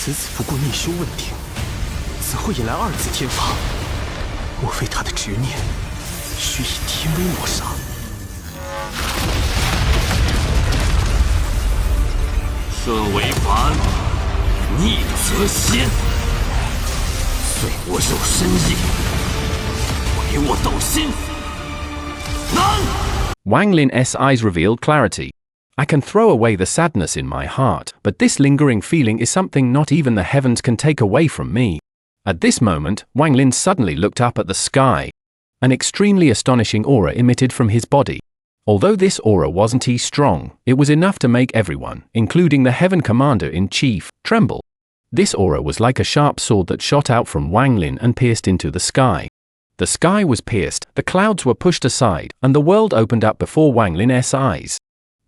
此子不顾逆修问鼎，怎会引来二字天罚？莫非他的执念需以天威抹杀？顺为凡，逆则仙，遂我肉身意，唯我斗心，难。Wang Lin's eyes revealed clarity. I can throw away the sadness in my heart, but this lingering feeling is something not even the heavens can take away from me. At this moment, Wang Lin suddenly looked up at the sky. An extremely astonishing aura emitted from his body. Although this aura wasn't strong, it was enough to make everyone, including the Heaven Commander-in-Chief, tremble. This aura was like a sharp sword that shot out from Wang Lin and pierced into the sky. The sky was pierced, the clouds were pushed aside, and the world opened up before Wang Lin's eyes.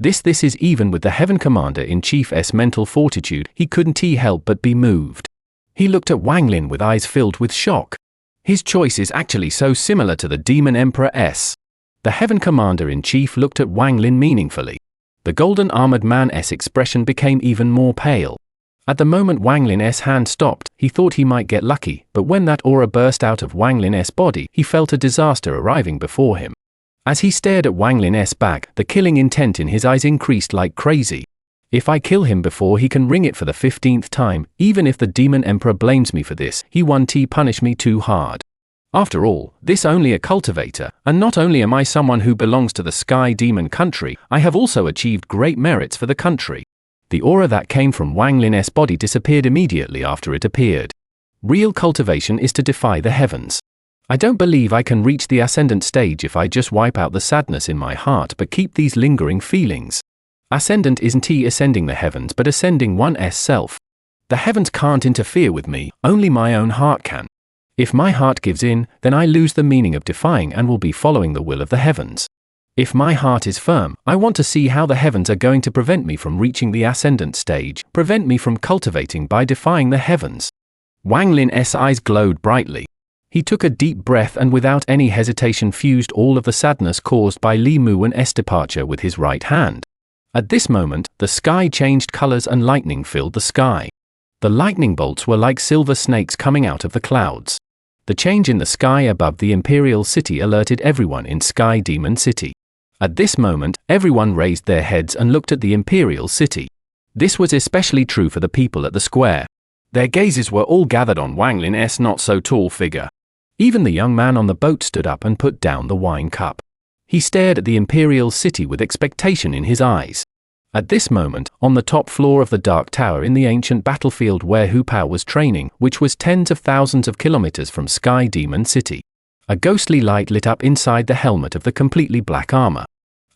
This is even with the Heaven Commander-in-Chief's mental fortitude, he couldn't help but be moved. He looked at Wang Lin with eyes filled with shock. His choice is actually so similar to the Demon Emperor's. The Heaven Commander-in-Chief looked at Wang Lin meaningfully. The golden armored man's expression became even more pale. At the moment Wang Lin's hand stopped, he thought he might get lucky, but when that aura burst out of Wang Lin's body, he felt a disaster arriving before him. As he stared at Wang Lin's back, the killing intent in his eyes increased like crazy. If I kill him before he can ring it for the 15th time, even if the Demon Emperor blames me for this, he won't punish me too hard. After all, this only a cultivator, and not only am I someone who belongs to the Sky Demon country, I have also achieved great merits for the country. The aura that came from Wang Lin's body disappeared immediately after it appeared. Real cultivation is to defy the heavens. I don't believe I can reach the ascendant stage if I just wipe out the sadness in my heart but keep these lingering feelings. Ascendant isn't ascending the heavens but ascending one's self. The heavens can't interfere with me, only my own heart can. If my heart gives in, then I lose the meaning of defying and will be following the will of the heavens. If my heart is firm, I want to see how the heavens are going to prevent me from reaching the ascendant stage, prevent me from cultivating by defying the heavens. Wang Lin's eyes glowed brightly. He took a deep breath and without any hesitation fused all of the sadness caused by Li Muwen's departure with his right hand. At this moment, the sky changed colors and lightning filled the sky. The lightning bolts were like silver snakes coming out of the clouds. The change in the sky above the Imperial City alerted everyone in Sky Demon City. At this moment, everyone raised their heads and looked at the Imperial City. This was especially true for the people at the square. Their gazes were all gathered on Wang Lin's not-so-tall figure. Even the young man on the boat stood up and put down the wine cup. He stared at the Imperial City with expectation in his eyes. At this moment, on the top floor of the Dark Tower in the ancient battlefield where Hu Pao was training, which was tens of thousands of kilometers from Sky Demon City, a ghostly light lit up inside the helmet of the completely black armor.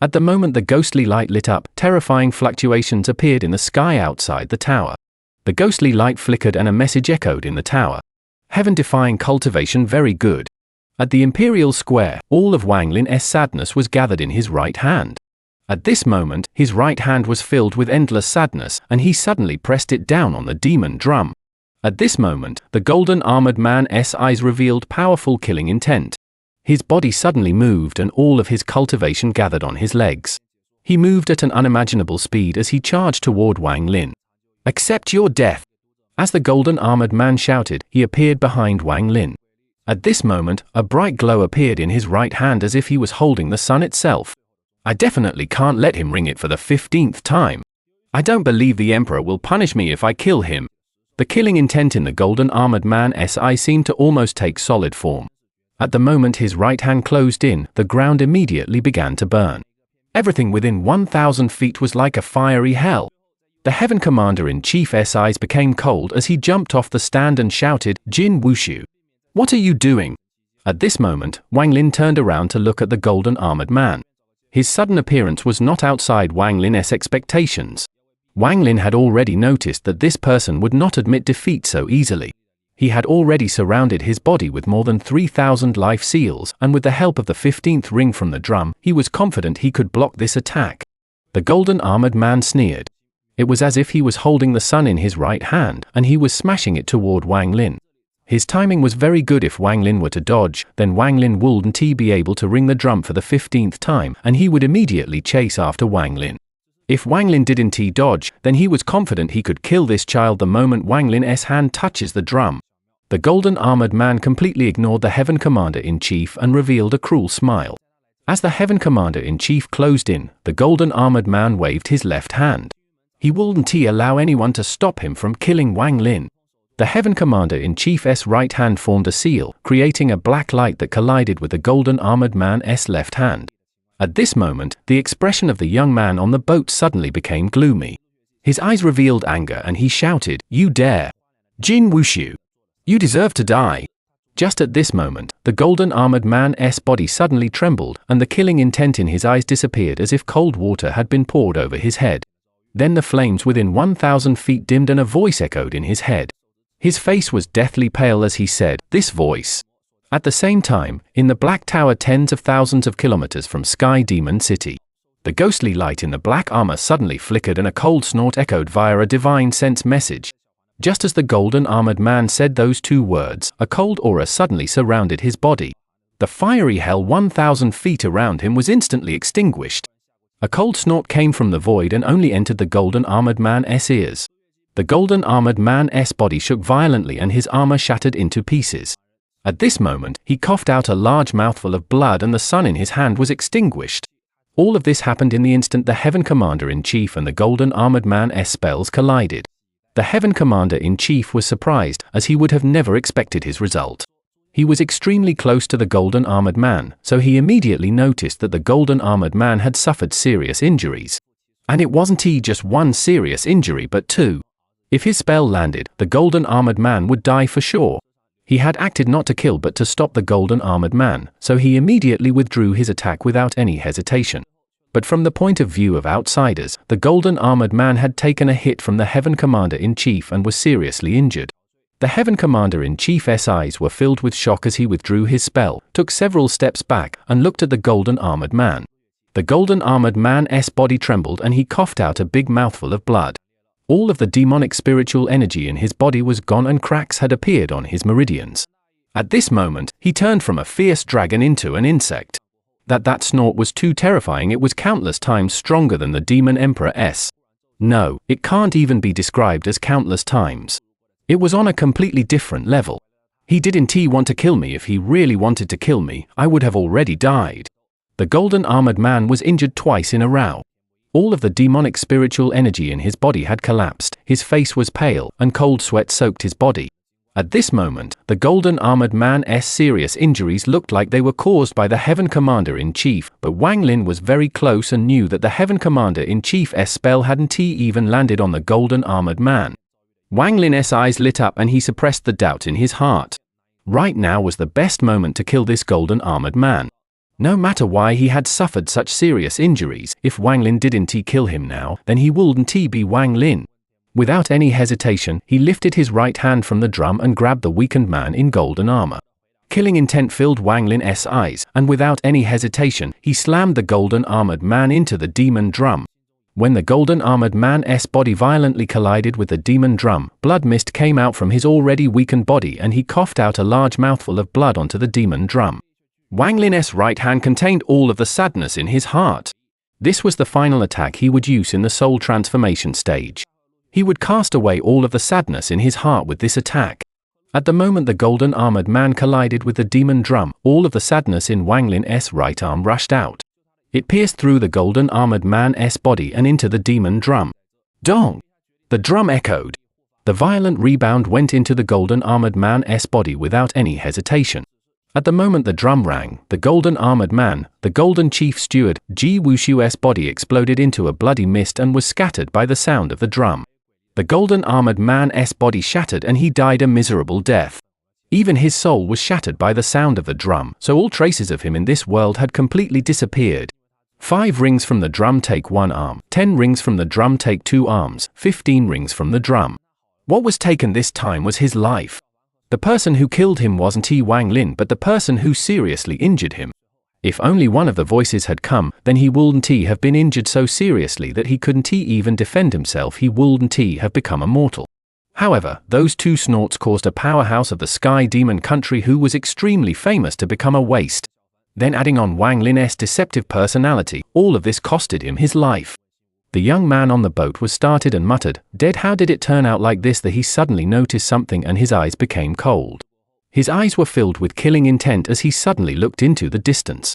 At the moment the ghostly light lit up, terrifying fluctuations appeared in the sky outside the tower. The ghostly light flickered and a message echoed in the tower. Heaven-defying cultivation very good. At the Imperial Square, all of Wang Lin's sadness was gathered in his right hand. At this moment, his right hand was filled with endless sadness, and he suddenly pressed it down on the demon drum. At this moment, the golden armored man's eyes revealed powerful killing intent. His body suddenly moved and all of his cultivation gathered on his legs. He moved at an unimaginable speed as he charged toward Wang Lin. "Accept your death!" As the golden armored man shouted, he appeared behind Wang Lin. At this moment, a bright glow appeared in his right hand as if he was holding the sun itself. I definitely can't let him ring it for the 15th time. I don't believe the Emperor will punish me if I kill him. The killing intent in the golden armored man's eye seemed to almost take solid form. At the moment his right hand closed in, the ground immediately began to burn. Everything within 1,000 feet was like a fiery hell. The Heaven Commander-in-Chief's eyes became cold as he jumped off the stand and shouted, "Jin Wushu! What are you doing?" At this moment, Wang Lin turned around to look at the golden armored man. His sudden appearance was not outside Wang Lin's expectations. Wang Lin had already noticed that this person would not admit defeat so easily. He had already surrounded his body with more than 3,000 life seals, and with the help of the 15th ring from the drum, he was confident he could block this attack. The golden armored man sneered. It was as if he was holding the sun in his right hand, and he was smashing it toward Wang Lin. His timing was very good. If Wang Lin were to dodge, then Wang Lin wouldn't be able to ring the drum for the 15th time, and he would immediately chase after Wang Lin. If Wang Lin didn't dodge, then he was confident he could kill this child the moment Wang Lin's hand touches the drum. The golden armored man completely ignored the Heaven Commander-in-Chief and revealed a cruel smile. As the Heaven Commander-in-Chief closed in, the golden armored man waved his left hand. He wouldn't allow anyone to stop him from killing Wang Lin. The Heaven Commander-in-Chief's right hand formed a seal, creating a black light that collided with the golden armored man's left hand. At this moment, the expression of the young man on the boat suddenly became gloomy. His eyes revealed anger and he shouted, "You dare! Jin Wushu! You deserve to die!" Just at this moment, the golden armored man's body suddenly trembled and the killing intent in his eyes disappeared as if cold water had been poured over his head. Then the flames within 1,000 feet dimmed and a voice echoed in his head. His face was deathly pale as he said, "This voice." At the same time, in the Black Tower tens of thousands of kilometers from Sky Demon City, the ghostly light in the black armor suddenly flickered and a cold snort echoed via a divine sense message. Just as the golden armored man said those two words, a cold aura suddenly surrounded his body. The fiery hell 1,000 feet around him was instantly extinguished. A cold snort came from the void and only entered the golden armored man's ears. The golden armored man's body shook violently and his armor shattered into pieces. At this moment, he coughed out a large mouthful of blood and the sun in his hand was extinguished. All of this happened in the instant the Heaven Commander-in-Chief and the golden armored man's spells collided. The Heaven Commander-in-Chief was surprised, as he would have never expected his result. He was extremely close to the golden armored man, so he immediately noticed that the golden armored man had suffered serious injuries. And it wasn't just one serious injury but two. If his spell landed, the golden armored man would die for sure. He had acted not to kill but to stop the golden armored man, so he immediately withdrew his attack without any hesitation. But from the point of view of outsiders, the golden armored man had taken a hit from the Heaven Commander-in-Chief and was seriously injured. The Heaven Commander-in-Chief's eyes were filled with shock as he withdrew his spell, took several steps back, and looked at the golden armored man. The golden armored man's body trembled and he coughed out a big mouthful of blood. All of the demonic spiritual energy in his body was gone and cracks had appeared on his meridians. At this moment, he turned from a fierce dragon into an insect. That snort was too terrifying. It was countless times stronger than the Demon Emperor's. No, it can't even be described as countless times. It was on a completely different level. He didn't want to kill me. If he really wanted to kill me, I would have already died. The golden armored man was injured twice in a row. All of the demonic spiritual energy in his body had collapsed, his face was pale, and cold sweat soaked his body. At this moment, the golden armored man's serious injuries looked like they were caused by the Heaven Commander-in-Chief, but Wang Lin was very close and knew that the Heaven Commander-in-Chief's spell hadn't even landed on the golden armored man. Wang Lin's eyes lit up and he suppressed the doubt in his heart. Right now was the best moment to kill this golden armored man. No matter why he had suffered such serious injuries, if Wang Lin didn't kill him now, then he wouldn't be Wang Lin. Without any hesitation, he lifted his right hand from the drum and grabbed the weakened man in golden armor. Killing intent filled Wang Lin's eyes, and without any hesitation, he slammed the golden armored man into the demon drum. When the golden armored man's body violently collided with the demon drum, blood mist came out from his already weakened body and he coughed out a large mouthful of blood onto the demon drum. Wang Lin's right hand contained all of the sadness in his heart. This was the final attack he would use in the soul transformation stage. He would cast away all of the sadness in his heart with this attack. At the moment the golden armored man collided with the demon drum, all of the sadness in Wang Lin's right arm rushed out. It pierced through the golden armored man's body and into the demon drum. Dong! The drum echoed. The violent rebound went into the golden armored man's body without any hesitation. At the moment the drum rang, the golden armored man, the golden chief steward, Ji Wushu's body exploded into a bloody mist and was scattered by the sound of the drum. The golden armored man's body shattered and he died a miserable death. Even his soul was shattered by the sound of the drum, so all traces of him in this world had completely disappeared. 5 rings from the drum take 1 arm, 10 rings from the drum take 2 arms, 15 rings from the drum. What was taken this time was his life. The person who killed him wasn't Wang Lin but the person who seriously injured him. If only one of the voices had come, then he wouldn't have been injured so seriously that he couldn't even defend himself. He wouldn't have become immortal. However, those 2 snorts caused a powerhouse of the Sky Demon country who was extremely famous to become a waste. Then adding on Wang Lin's deceptive personality, all of this costed him his life. The young man on the boat was startled and muttered, "Dead, how did it turn out like this?" That he suddenly noticed something and his eyes became cold. His eyes were filled with killing intent as he suddenly looked into the distance.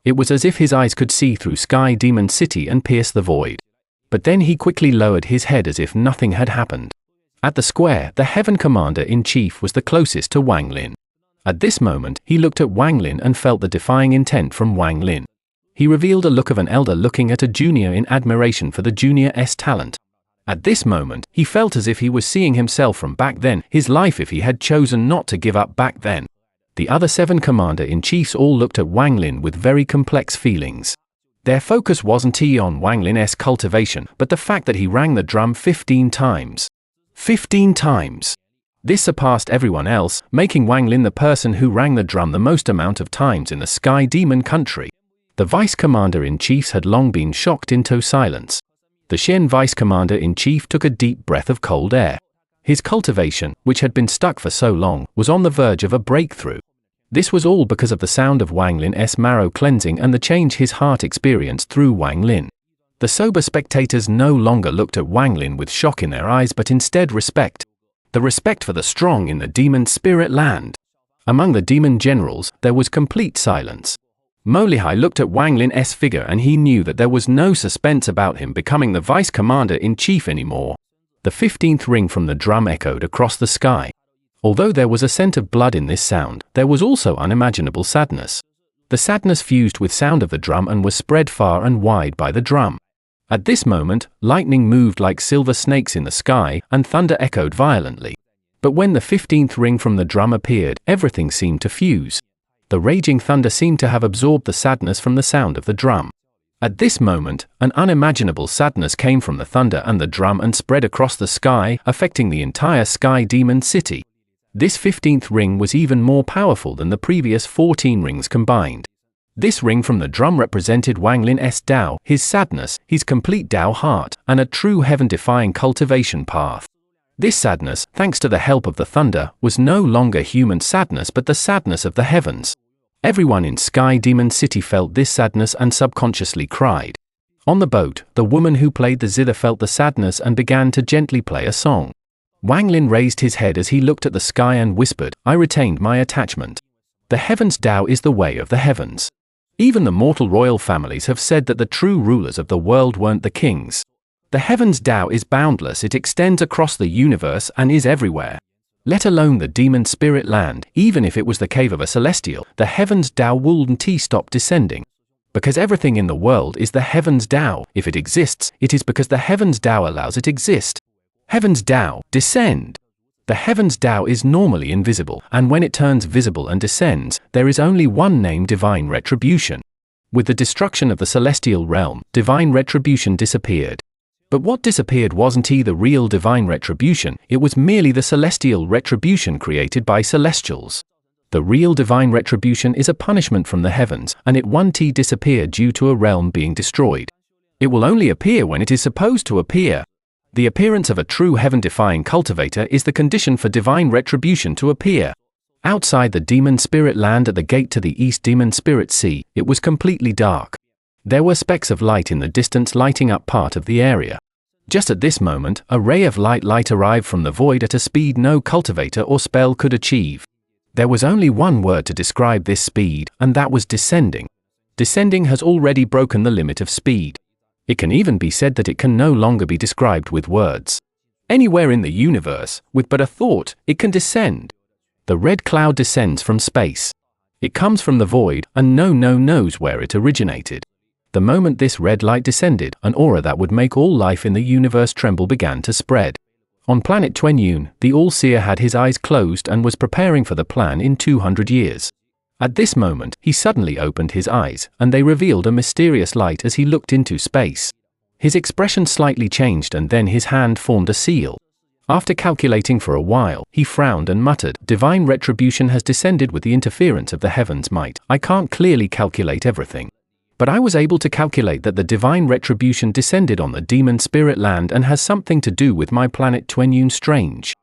It was as if his eyes could see through Sky Demon City and pierce the void. But then he quickly lowered his head as if nothing had happened. At the square, the Heaven Commander-in-Chief was the closest to Wang Lin. At this moment, he looked at Wang Lin and felt the defying intent from Wang Lin. He revealed a look of an elder looking at a junior in admiration for the junior's talent. At this moment, he felt as if he was seeing himself from back then, his life if he had chosen not to give up back then. The other 7 Commander-in-Chiefs all looked at Wang Lin with very complex feelings. Their focus wasn't on Wang Lin's cultivation, but the fact that he rang the drum 15 times. 15 times! This surpassed everyone else, making Wang Lin the person who rang the drum the most amount of times in the Sky Demon country. The Vice Commander-in-Chiefs had long been shocked into silence. The Shen Vice Commander-in-Chief took a deep breath of cold air. His cultivation, which had been stuck for so long, was on the verge of a breakthrough. This was all because of the sound of Wang Lin's marrow cleansing and the change his heart experienced through Wang Lin. The sober spectators no longer looked at Wang Lin with shock in their eyes but instead respect. The respect for the strong in the demon spirit land. Among the demon generals, there was complete silence. Mo Lihai looked at Wang Lin's figure and he knew that there was no suspense about him becoming the Vice Commander-in-Chief anymore. The 15th ring from the drum echoed across the sky. Although there was a scent of blood in this sound, there was also unimaginable sadness. The sadness fused with sound of the drum and was spread far and wide by the drum. At this moment, lightning moved like silver snakes in the sky, and thunder echoed violently. But when the 15th ring from the drum appeared, everything seemed to fuse. The raging thunder seemed to have absorbed the sadness from the sound of the drum. At this moment, an unimaginable sadness came from the thunder and the drum and spread across the sky, affecting the entire Sky Demon City. This 15th ring was even more powerful than the previous 14 rings combined. This ring from the drum represented Wang Lin's Tao, his sadness, his complete Tao heart, and a true heaven-defying cultivation path. This sadness, thanks to the help of the thunder, was no longer human sadness but the sadness of the heavens. Everyone in Sky Demon City felt this sadness and subconsciously cried. On the boat, the woman who played the zither felt the sadness and began to gently play a song. Wang Lin raised his head as he looked at the sky and whispered, "I retained my attachment. The heavens Tao is the way of the heavens." Even the mortal royal families have said that the true rulers of the world weren't the kings. The heavens Tao is boundless, it extends across the universe and is everywhere. Let alone the demon spirit land, even if it was the cave of a celestial, the heavens Tao wouldn't stop descending. Because everything in the world is the heavens Tao, if it exists, it is because the heavens Tao allows it exist. Heavens Tao, descend! The heavens Tao is normally invisible, and when it turns visible and descends, there is only one name: divine retribution. With the destruction of the celestial realm, divine retribution disappeared. But what disappeared wasn't the real divine retribution, it was merely the celestial retribution created by celestials. The real divine retribution is a punishment from the heavens, and it won't disappear due to a realm being destroyed. It will only appear when it is supposed to appear. The appearance of a true heaven-defying cultivator is the condition for divine retribution to appear. Outside the demon spirit land at the gate to the East Demon Spirit Sea, it was completely dark. There were specks of light in the distance lighting up part of the area. Just at this moment, a ray of light arrived from the void at a speed no cultivator or spell could achieve. There was only one word to describe this speed, and that was descending. Descending has already broken the limit of speed. It can even be said that it can no longer be described with words. Anywhere in the universe, with but a thought, it can descend. The red cloud descends from space. It comes from the void, and no knows where it originated. The moment this red light descended, an aura that would make all life in the universe tremble began to spread. On planet Twenyun, the All-Seer had his eyes closed and was preparing for the plan in 200 years. At this moment, he suddenly opened his eyes, and they revealed a mysterious light as he looked into space. His expression slightly changed and then his hand formed a seal. After calculating for a while, he frowned and muttered, "Divine retribution has descended with the interference of the heavens' might. I can't clearly calculate everything. But I was able to calculate that the divine retribution descended on the demon spirit land and has something to do with my planet Twenyun Strange."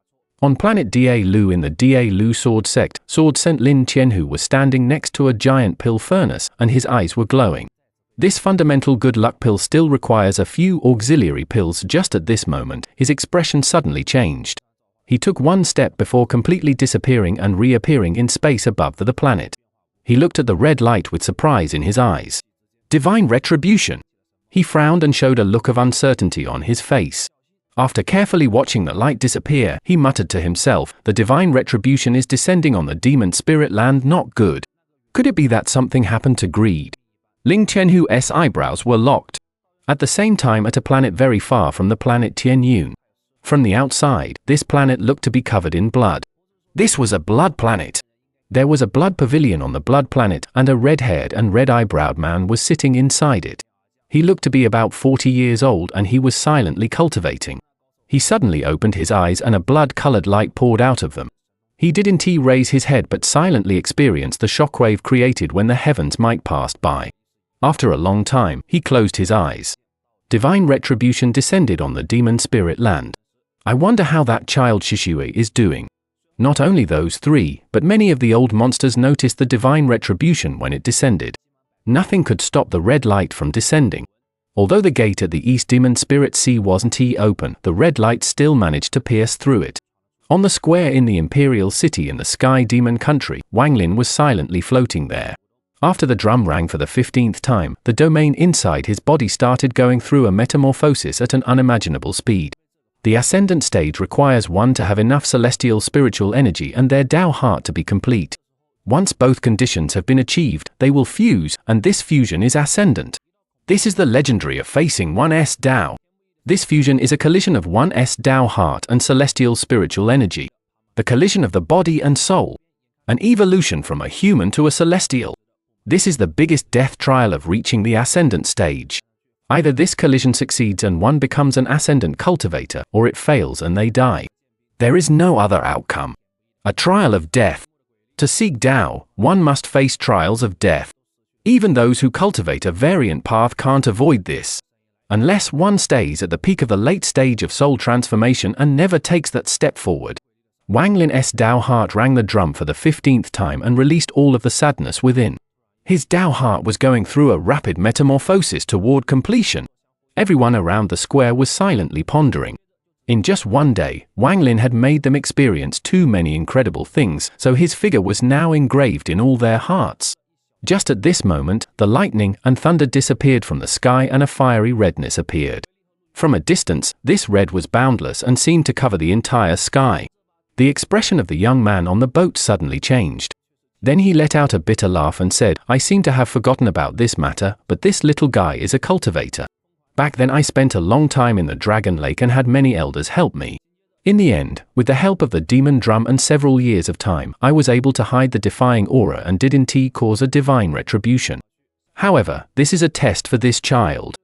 On planet Da Lu in the Da Lu Sword Sect, Sword Sent Lin Qianhu was standing next to a giant pill furnace, and his eyes were glowing. This fundamental good luck pill still requires a few auxiliary pills. Just at this moment, his expression suddenly changed. He took one step before completely disappearing and reappearing in space above the planet. He looked at the red light with surprise in his eyes. Divine retribution! He frowned and showed a look of uncertainty on his face. After carefully watching the light disappear, he muttered to himself, the divine retribution is descending on the demon spirit land. Not good. Could it be that something happened to greed? Ling Qianhu's eyebrows were locked. At the same time, at a planet very far from the planet Tianyun. From the outside, this planet looked to be covered in blood. This was a blood planet. There was a blood pavilion on the blood planet, and a red-haired and red-eyebrowed man was sitting inside it. He looked to be about 40 years old, and he was silently cultivating. He suddenly opened his eyes and a blood-colored light poured out of them. He didn't raise his head but silently experienced the shockwave created when the heavens might passed by. After a long time, he closed his eyes. Divine retribution descended on the demon spirit land. I wonder how that child Shishue is doing. Not only those three, but many of the old monsters noticed the divine retribution when it descended. Nothing could stop the red light from descending. Although the gate at the East Demon Spirit Sea wasn't open, the red light still managed to pierce through it. On the square in the Imperial City in the Sky Demon Country, Wang Lin was silently floating there. After the drum rang for the 15th time, the domain inside his body started going through a metamorphosis at an unimaginable speed. The ascendant stage requires one to have enough celestial spiritual energy and their Dao heart to be complete. Once both conditions have been achieved, they will fuse, and this fusion is ascendant. This is the legendary of facing one's Dao. This fusion is a collision of one's Dao heart and celestial spiritual energy. The collision of the body and soul. An evolution from a human to a celestial. This is the biggest death trial of reaching the ascendant stage. Either this collision succeeds and one becomes an ascendant cultivator, or it fails and they die. There is no other outcome. A trial of death. To seek Dao, one must face trials of death. Even those who cultivate a variant path can't avoid this. Unless one stays at the peak of the late stage of soul transformation and never takes that step forward. Wang Lin's Dao heart rang the drum for the 15th time and released all of the sadness within. His Dao heart was going through a rapid metamorphosis toward completion. Everyone around the square was silently pondering. In just one day, Wang Lin had made them experience too many incredible things, so his figure was now engraved in all their hearts. Just at this moment, the lightning and thunder disappeared from the sky and a fiery redness appeared. From a distance, this red was boundless and seemed to cover the entire sky. The expression of the young man on the boat suddenly changed. Then he let out a bitter laugh and said, I seem to have forgotten about this matter, but this little guy is a cultivator. Back then I spent a long time in the Dragon Lake and had many elders help me. In the end, with the help of the demon drum and several years of time, I was able to hide the defying aura and didn't cause a divine retribution. However, this is a test for this child.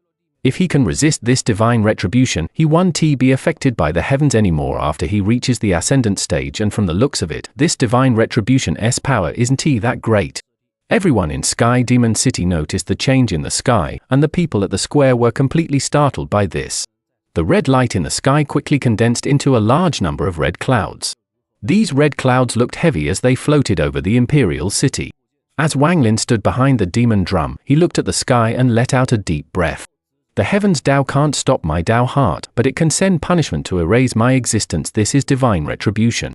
If he can resist this divine retribution, he won't be affected by the heavens anymore after he reaches the ascendant stage, and from the looks of it, this divine retribution's power isn't that great. Everyone in Sky Demon City noticed the change in the sky, and the people at the square were completely startled by this. The red light in the sky quickly condensed into a large number of red clouds. These red clouds looked heavy as they floated over the Imperial City. As Wang Lin stood behind the demon drum, he looked at the sky and let out a deep breath. The heavens Dao can't stop my Dao heart, but it can send punishment to erase my existence. This is divine retribution.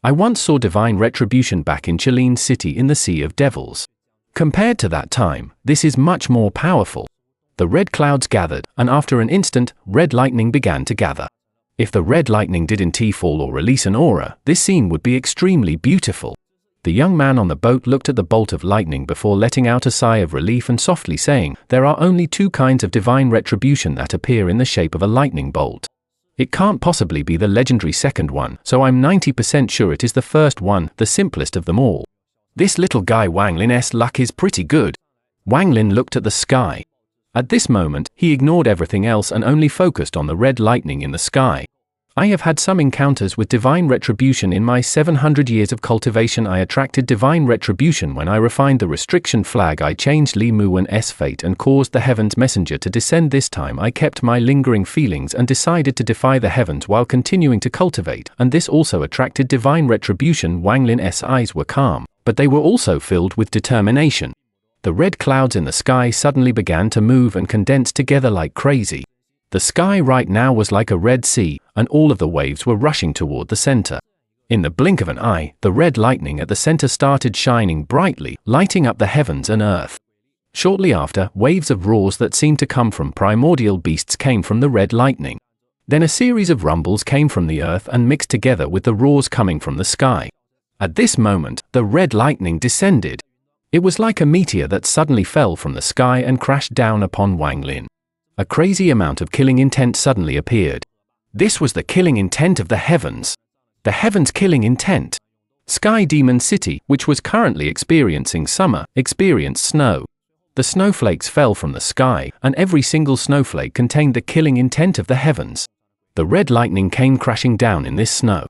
I once saw divine retribution back in Chalene City in the Sea of Devils. Compared to that time, this is much more powerful. The red clouds gathered, and after an instant, red lightning began to gather. If the red lightning didn't fall or release an aura, this scene would be extremely beautiful. The young man on the boat looked at the bolt of lightning before letting out a sigh of relief and softly saying, there are only two kinds of divine retribution that appear in the shape of a lightning bolt. It can't possibly be the legendary second one, so I'm 90% sure it is the first one, the simplest of them all. This little guy Wang Lin's luck is pretty good. Wang Lin looked at the sky. At this moment, he ignored everything else and only focused on the red lightning in the sky. I have had some encounters with divine retribution in my 700 years of cultivation. I attracted divine retribution when I refined the restriction flag. I changed Li Muwen's fate and caused the heavens messenger to descend. This time I kept my lingering feelings and decided to defy the heavens while continuing to cultivate, and this also attracted divine retribution. Wang Lin's eyes were calm, but they were also filled with determination. The red clouds in the sky suddenly began to move and condense together like crazy. The sky right now was like a red sea, and all of the waves were rushing toward the center. In the blink of an eye, the red lightning at the center started shining brightly, lighting up the heavens and earth. Shortly after, waves of roars that seemed to come from primordial beasts came from the red lightning. Then a series of rumbles came from the earth and mixed together with the roars coming from the sky. At this moment, the red lightning descended. It was like a meteor that suddenly fell from the sky and crashed down upon Wang Lin. A crazy amount of killing intent suddenly appeared. This was the killing intent of the heavens. The heavens' killing intent. Sky Demon City, which was currently experiencing summer, experienced snow. The snowflakes fell from the sky, and every single snowflake contained the killing intent of the heavens. The red lightning came crashing down in this snow.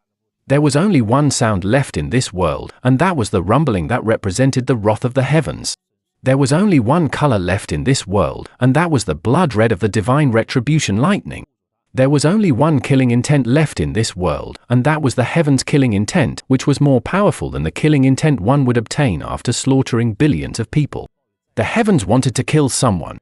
There was only one sound left in this world, and that was the rumbling that represented the wrath of the heavens. There was only one color left in this world, and that was the blood red of the divine retribution lightning. There was only one killing intent left in this world, and that was the heavens' killing intent, which was more powerful than the killing intent one would obtain after slaughtering billions of people. The heavens wanted to kill someone.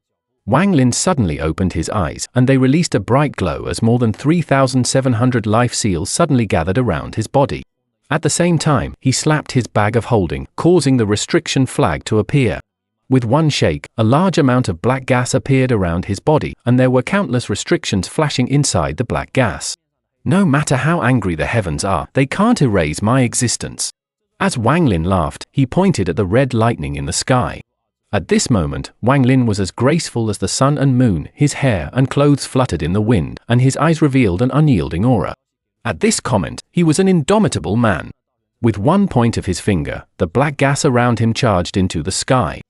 Wang Lin suddenly opened his eyes, and they released a bright glow as more than 3,700 life seals suddenly gathered around his body. At the same time, he slapped his bag of holding, causing the restriction flag to appear. With one shake, a large amount of black gas appeared around his body, and there were countless restrictions flashing inside the black gas. No matter how angry the heavens are, they can't erase my existence. As Wang Lin laughed, he pointed at the red lightning in the sky. At this moment, Wang Lin was as graceful as the sun and moon, his hair and clothes fluttered in the wind, and his eyes revealed an unyielding aura. At this comment, he was an indomitable man. With one point of his finger, the black gas around him charged into the sky.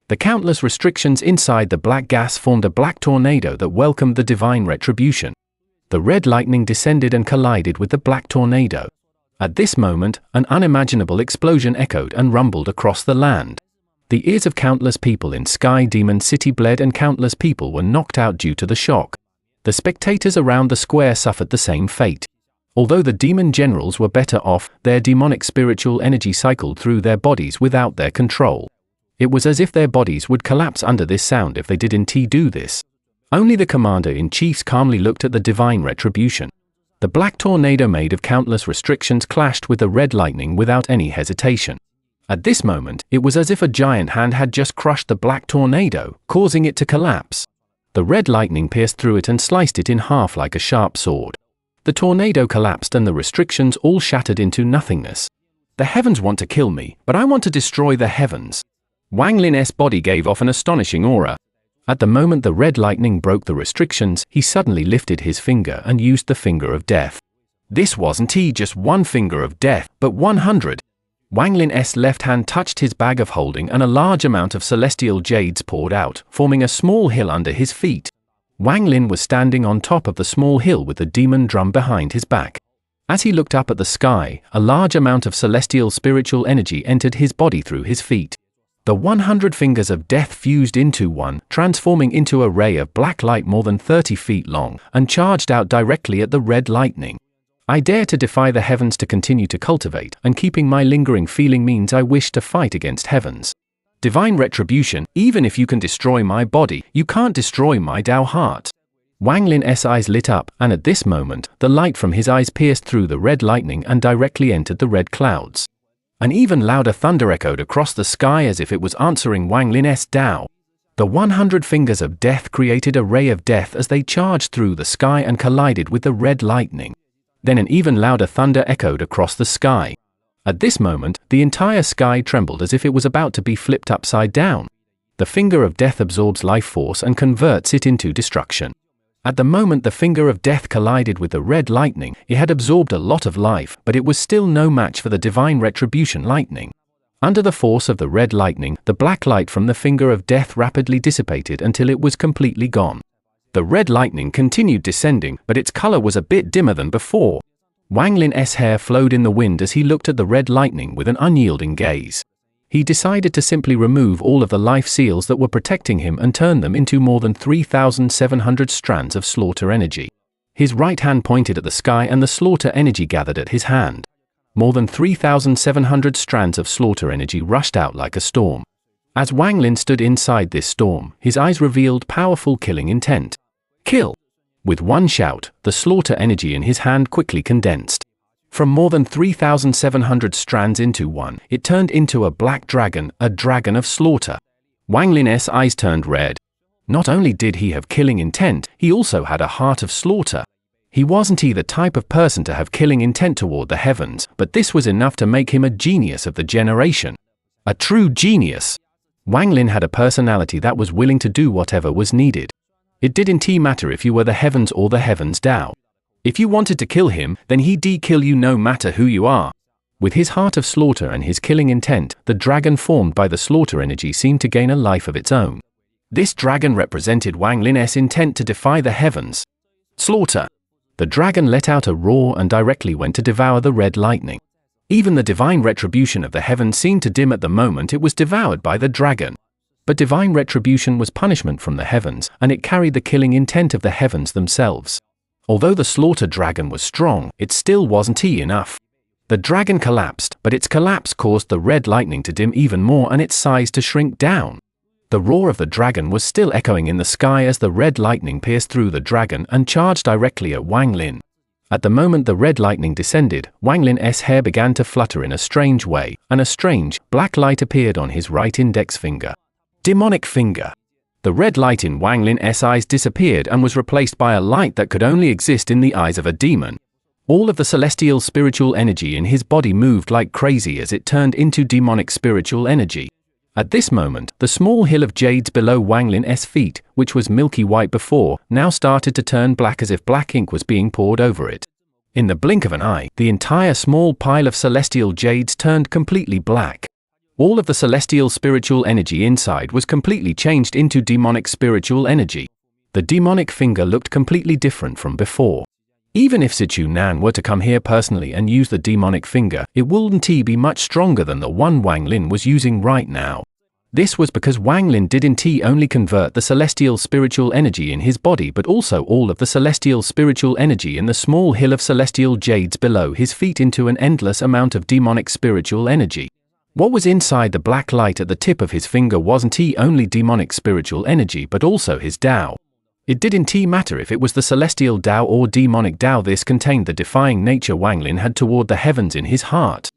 The countless restrictions inside the black gas formed a black tornado that welcomed the divine retribution. The red lightning descended and collided with the black tornado. At this moment, an unimaginable explosion echoed and rumbled across the land. The ears of countless people in Sky Demon City bled, and countless people were knocked out due to the shock. The spectators around the square suffered the same fate. Although the demon generals were better off, their demonic spiritual energy cycled through their bodies without their control. It was as if their bodies would collapse under this sound if they did indeed do this. Only the commander-in-chiefs calmly looked at the divine retribution. The black tornado made of countless restrictions clashed with the red lightning without any hesitation. At this moment, it was as if a giant hand had just crushed the black tornado, causing it to collapse. The red lightning pierced through it and sliced it in half like a sharp sword. The tornado collapsed and the restrictions all shattered into nothingness. The heavens want to kill me, but I want to destroy the heavens. Wang Lin's body gave off an astonishing aura. At the moment the red lightning broke the restrictions, he suddenly lifted his finger and used the finger of death. This wasn't just one finger of death, but 100. Wang Lin's left hand touched his bag of holding and a large amount of celestial jades poured out, forming a small hill under his feet. Wang Lin was standing on top of the small hill with the demon drum behind his back. As he looked up at the sky, a large amount of celestial spiritual energy entered his body through his feet. The 100 fingers of death fused into one, transforming into a ray of black light more than 30 feet long, and charged out directly at the red lightning. I dare to defy the heavens to continue to cultivate, and keeping my lingering feeling means I wish to fight against heavens. Divine retribution, even if you can destroy my body, you can't destroy my Tao heart. Wang Lin's eyes lit up, and at this moment, the light from his eyes pierced through the red lightning and directly entered the red clouds. An even louder thunder echoed across the sky as if it was answering Wang Lin's Tao. The 100 fingers of death created a ray of death as they charged through the sky and collided with the red lightning. Then an even louder thunder echoed across the sky. At this moment, the entire sky trembled as if it was about to be flipped upside down. The finger of death absorbs life force and converts it into destruction. At the moment the finger of death collided with the red lightning, it had absorbed a lot of life, but it was still no match for the divine retribution lightning. Under the force of the red lightning, the black light from the finger of death rapidly dissipated until it was completely gone. The red lightning continued descending, but its color was a bit dimmer than before. Wang Lin's hair flowed in the wind as he looked at the red lightning with an unyielding gaze. He decided to simply remove all of the life seals that were protecting him and turn them into more than 3,700 strands of slaughter energy. His right hand pointed at the sky and the slaughter energy gathered at his hand. More than 3,700 strands of slaughter energy rushed out like a storm. As Wang Lin stood inside this storm, his eyes revealed powerful killing intent. Kill! With one shout, the slaughter energy in his hand quickly condensed. From more than 3,700 strands into one, it turned into a black dragon, a dragon of slaughter. Wang Lin's eyes turned red. Not only did he have killing intent, he also had a heart of slaughter. He wasn't the type of person to have killing intent toward the heavens, but this was enough to make him a genius of the generation. A true genius. Wang Lin had a personality that was willing to do whatever was needed. It didn't matter if you were the heavens or the heavens Dao. If you wanted to kill him, then he'd kill you no matter who you are. With his heart of slaughter and his killing intent, the dragon formed by the slaughter energy seemed to gain a life of its own. This dragon represented Wang Lin's intent to defy the heavens. Slaughter. The dragon let out a roar and directly went to devour the red lightning. Even the divine retribution of the heavens seemed to dim at the moment it was devoured by the dragon. But divine retribution was punishment from the heavens, and it carried the killing intent of the heavens themselves. Although the slaughter dragon was strong, it still wasn't enough. The dragon collapsed, but its collapse caused the red lightning to dim even more and its size to shrink down. The roar of the dragon was still echoing in the sky as the red lightning pierced through the dragon and charged directly at Wang Lin. At the moment the red lightning descended, Wang Lin's hair began to flutter in a strange way, and a strange, black light appeared on his right index finger. Demonic finger. The red light in Wang Lin's eyes disappeared and was replaced by a light that could only exist in the eyes of a demon. All of the celestial spiritual energy in his body moved like crazy as it turned into demonic spiritual energy. At this moment, the small hill of jades below Wang Lin's feet, which was milky white before, now started to turn black as if black ink was being poured over it. In the blink of an eye, the entire small pile of celestial jades turned completely black. All of the celestial spiritual energy inside was completely changed into demonic spiritual energy. The demonic finger looked completely different from before. Even if Sichu Nan were to come here personally and use the demonic finger, it wouldn't be much stronger than the one Wang Lin was using right now. This was because Wang Lin didn't only convert the celestial spiritual energy in his body but also all of the celestial spiritual energy in the small hill of celestial jades below his feet into an endless amount of demonic spiritual energy. What was inside the black light at the tip of his finger wasn't only demonic spiritual energy but also his Dao. It didn't matter if it was the celestial Dao or demonic Dao, this contained the defying nature Wang Lin had toward the heavens in his heart.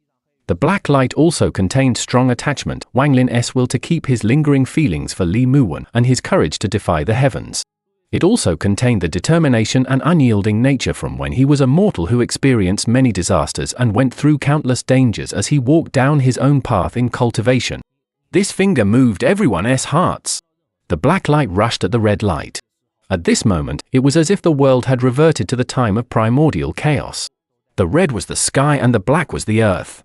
The black light also contained strong attachment, Wang Lin's will to keep his lingering feelings for Li Muwen and his courage to defy the heavens. It also contained the determination and unyielding nature from when he was a mortal who experienced many disasters and went through countless dangers as he walked down his own path in cultivation. This finger moved everyone's hearts. The black light rushed at the red light. At this moment, it was as if the world had reverted to the time of primordial chaos. The red was the sky and the black was the earth.